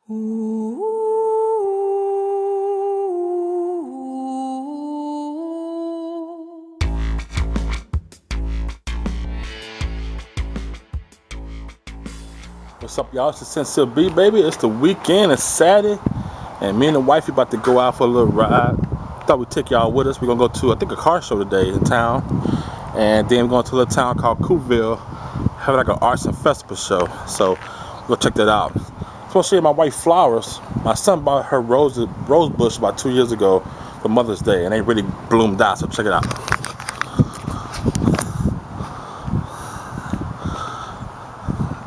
What's up, y'all? It's the Sincere B, baby. It's the weekend. It's Saturday, and me and the wifey about to go out for a little ride. Thought we'd take y'all with us. We're gonna go to, I think, a car show today in town, and then we're going to a little town called Coupeville, having like an arts and festival show. So we'll check that out. I'm supposed to show you my wife flowers. My son bought her rose bush about 2 years ago for Mother's Day, and they really bloomed out. So check it out.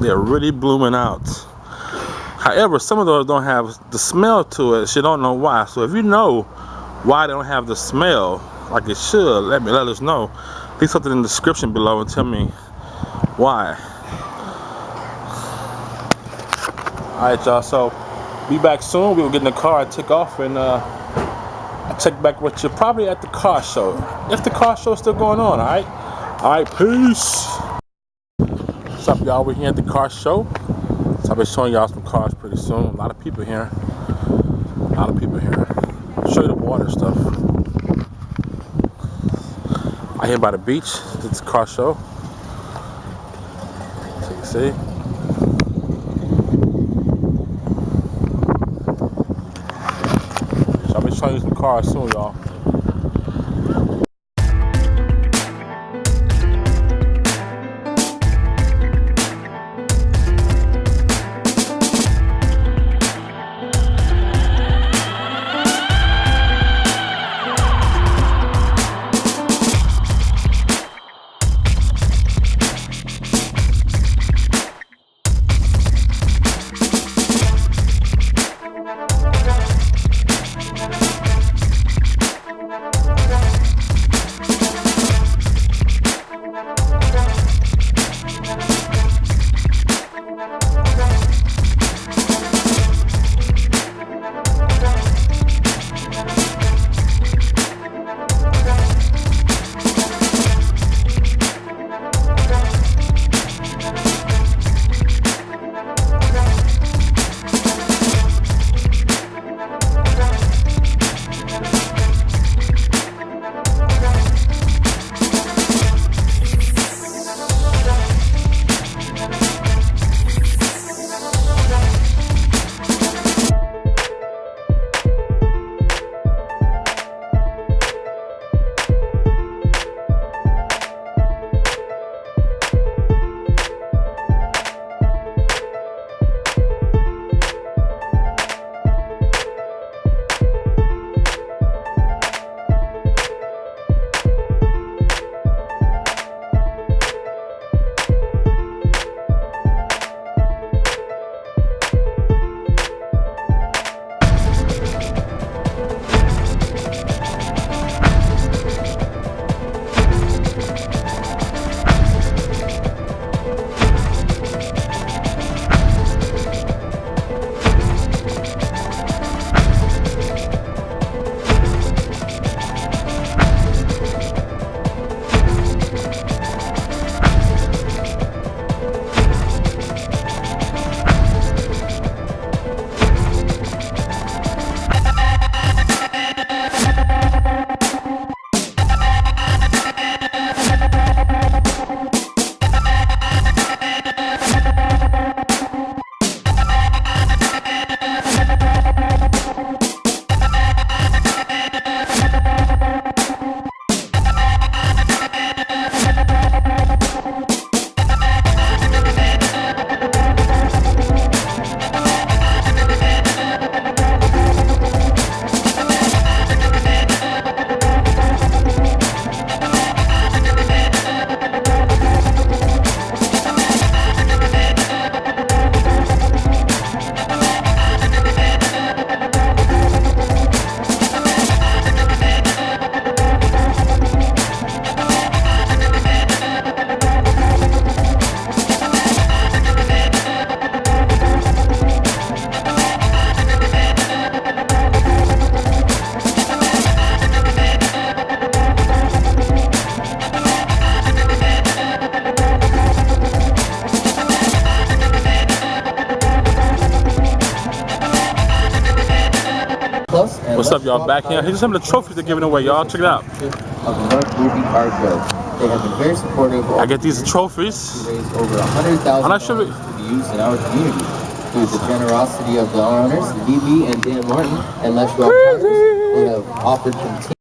They're really blooming out. However, some of those don't have the smell to it. She don't know why. So if you know why they don't have the smell like it should, let us know. Leave something in the description below and tell me why. Alright, y'all, so be back soon. We will get in the car and take off, and I'll check back with you probably at the car show, if the car show is still going on. Alright, peace. What's up, y'all? We're here at the car show. So I'll be showing y'all some cars pretty soon. A lot of people here. I'll show you the water stuff. Out here by the beach. It's a car show. So you can see. So I'll be showing you some cars soon, y'all. What's up, y'all? Back here. Here's some of the trophies they're giving away, y'all. Check it out. Of the North Ruby Car Show. They have been very supportive. I get these trophies. To raise over $100,000 to be used in our community. Through the generosity of the owners, DB and Dan Martin, and Les Schwab Partners, who have offered continued.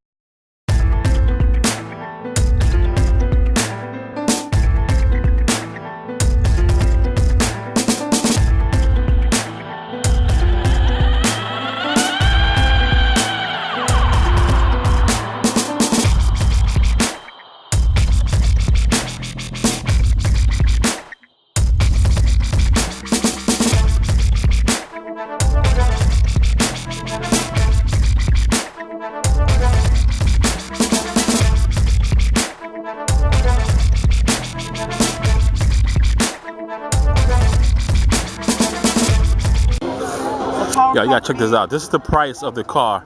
Yeah, you gotta check this out. This is the price of the car.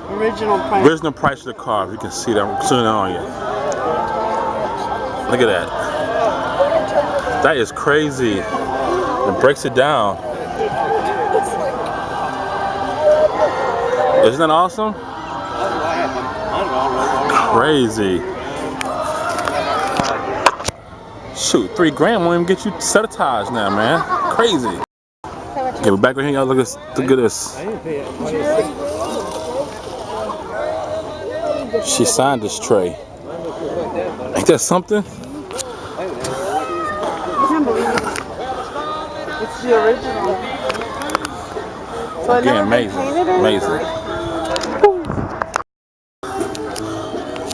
Original price. Original price of the car. If you can see that, I'm zooming on you. Look at that. That is crazy. It breaks it down. Isn't that awesome? Crazy. Shoot, $3 grand won't even get you set of tires now, man. Crazy. Okay, we're back right here, y'all. Look at this. She signed this tray. Ain't that something? I can't believe it. It's the original. So Again, amazing. Amazing.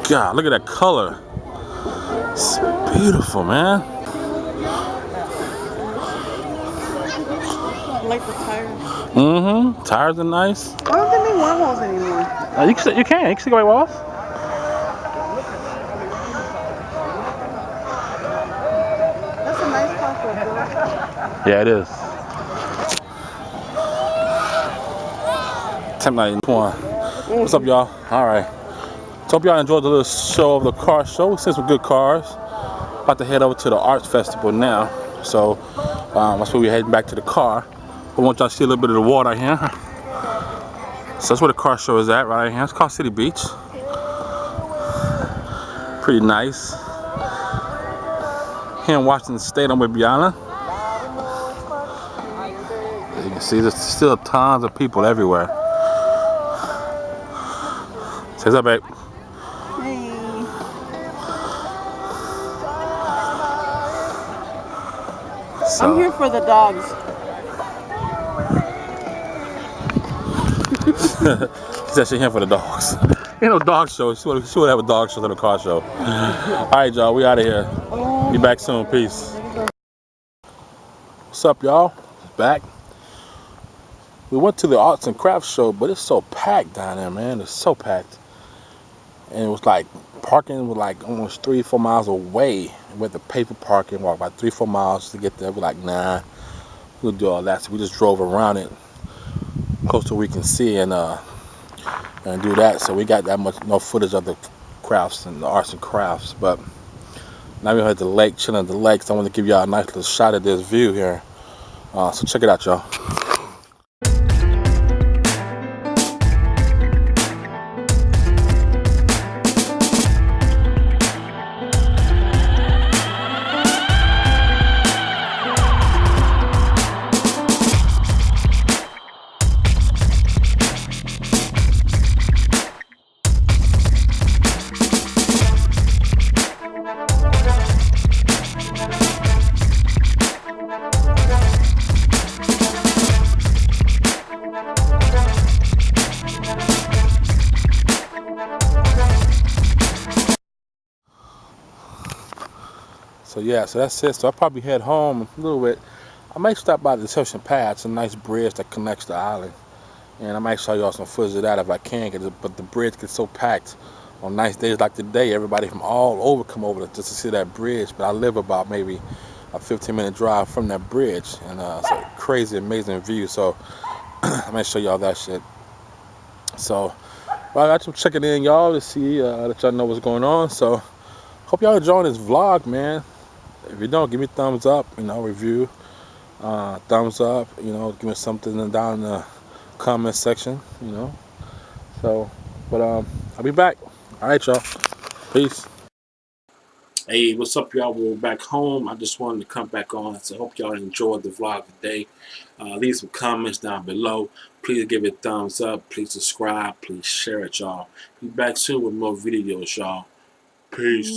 God, look at that color. It's beautiful, man. I like the tires. Mm-hmm. Tires are nice. Why don't they make wormholes anymore? You can. You can see white walls. That's a nice car for a girl. Yeah, it is. 1091. What's up, y'all? All right. So hope y'all enjoyed the little show of the car show. We've seen some good cars. About to head over to the Arts Festival now. So that's where we're heading back to the car. I want y'all to see a little bit of the water here. So that's where the car show is at, right here. It's called City Beach. Pretty nice. Here in Washington State, I'm with Bianna. You can see there's still tons of people everywhere. Say what's up, babe. Hey. So, I'm here for the dogs. she said she's here for the dogs. Ain't no dog show. She would have a dog show than a car show. All right, y'all. We out of here. Be back soon. Peace. What's up, y'all? Back. We went to the arts and crafts show, but it's so packed down there, man. It's so packed. And it was like parking was like almost 3-4 miles away. We went to pay for parking, walk about 3-4 miles to get there. We're like, nah, we'll do all that. So we just drove around it close to where we can see and do that. So we got that much no footage of the crafts and the arts and crafts. But now we're at the lake, chilling at the lake. So I want to give y'all a nice little shot of this view here. So check it out, y'all. So yeah, so that's it. So I'll probably head home a little bit. I might stop by the Deception Pad. It's a nice bridge that connects the island. And I might show y'all some footage of that if I can. But the bridge gets so packed on nice days like today. Everybody from all over come over just to see that bridge. But I live about maybe a 15-minute drive from that bridge. And it's a crazy, amazing view. So I might show y'all that shit. So well, I got to check it in, y'all, to see that y'all know what's going on. So hope y'all enjoying this vlog, man. If you don't, give me a thumbs up, review, thumbs up, give me something down in the comment section, So So, but I'll be back. All right, y'all. Peace. Hey, what's up, y'all? We're back home. I just wanted to come back on. So I hope y'all enjoyed the vlog today. Leave some comments down below. Please give it a thumbs up. Please subscribe. Please share it, y'all. Be back soon with more videos, y'all. Peace.